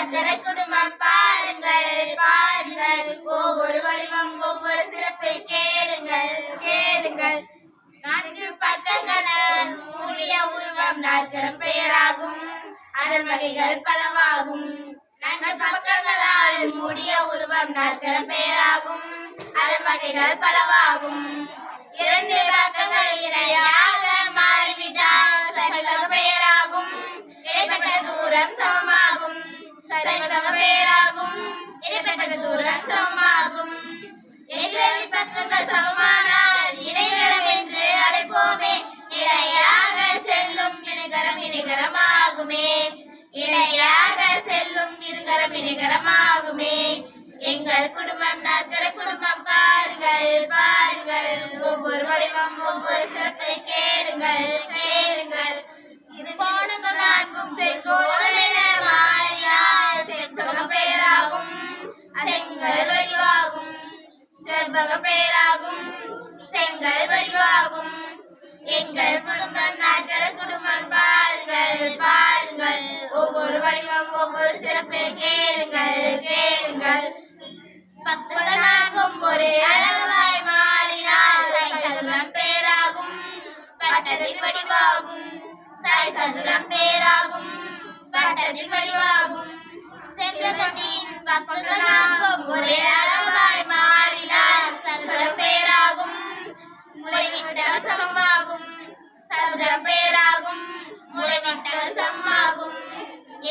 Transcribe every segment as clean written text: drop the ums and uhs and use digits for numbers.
நாற்கர குடும்பம் பாருங்கள் பாருங்கள், ஒவ்வொரு வடிவம் ஒவ்வொரு சிறப்பை கேளுங்கள் கேளுங்கள். 4 பக்கங்களால் மூடிய உருவம் நாற்கரம் பெயராகும், அதன் வகைகள் பலவாகும். 4 பக்கங்களால் மூடிய உருவம் நாற்கரம் பெயராகும், அதன் வகைகள் பலவாகும். 2 பக்கங்கள் இணையாக மாறிவிட்டால் சரிவக பெயராகும், இடைப்பட்ட தூரம் சமமாகும். சரிவக பெயராகும், இடைப்பட்ட தூரம் சமமாகும். எதிரெதி பக்கங்கள் சமமானால் இணைகரம் என்று அழைப்போமே, இணையாக செல்லும் இருகரம் இணைகரமாகுமே, இணையாக செல்லும் இருகரம் இணைகரமாகுமே. எங்கள் குடும்பம் நாற்கர குடும்பம் பாருங்கள் பாருங்கள், ஒவ்வொரு வடிவம் ஒவ்வொரு சிறப்பை கேளுங்கள் கேளுங்கள். இது கோணங்கள் 4ம் செங்கோணம் என மாறினால் செவ்வக பெயராகும், செங்கல் வடிவாகும். செவ்வக பெயராகும், செங்கல் வடிவாகும். எங்கள் குடும்பம் நாற்கர குடும்பம் பாருங்கள் பாருங்கள், ஒவ்வொரு வடிவம் ஒவ்வொரு சிறப்பை கேளுங்கள் கேளுங்கள். பக்கங்கள் 4ம் ஒரே அளவாய் மாறினால் சதுரம் பெயராகும், பட்டத்தின் வடிவாகும். சதுரம் பெயராகும், பட்டத்தின் வடிவாகும். செவ்வகத்தின் பக்கங்கள் 4ம் ஒரே அளவாய் மாறினால் சதுரம் பெயராகும், முளைவிட்டல் சமமாகும். சதுரம் பெயராகும், முளைவிட்டல் சமமாகும்.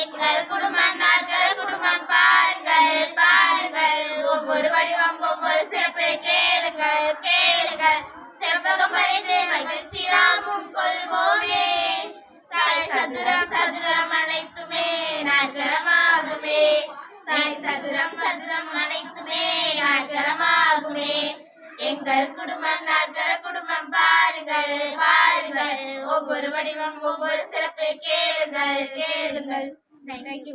எங்கள் குடும்பம் நாற்கர குடும்பம் பாருங்கள் பாருங்கள், ஒவ்வொரு வடிவம் ஒவ்வொரு சிறப்பை கேளுங்கள் கேளுங்கள். செவ்வகம் வரைந்து மகிழ்ச்சி நாமும் கொள்வோமே, சதுரம் சதுரம் அனைத்துமே நாற்கரமாகுமே, சதுரம் சதுரம் அனைத்துமே நாற்கரமாகுமே. எங்கள் குடும்பம் நாற்கர குடும்பம் பாருங்கள் பாருங்கள், ஒவ்வொரு வடிவம் ஒவ்வொரு சிறப்பை கேளுங்கள் கேளுங்கள். Thank you.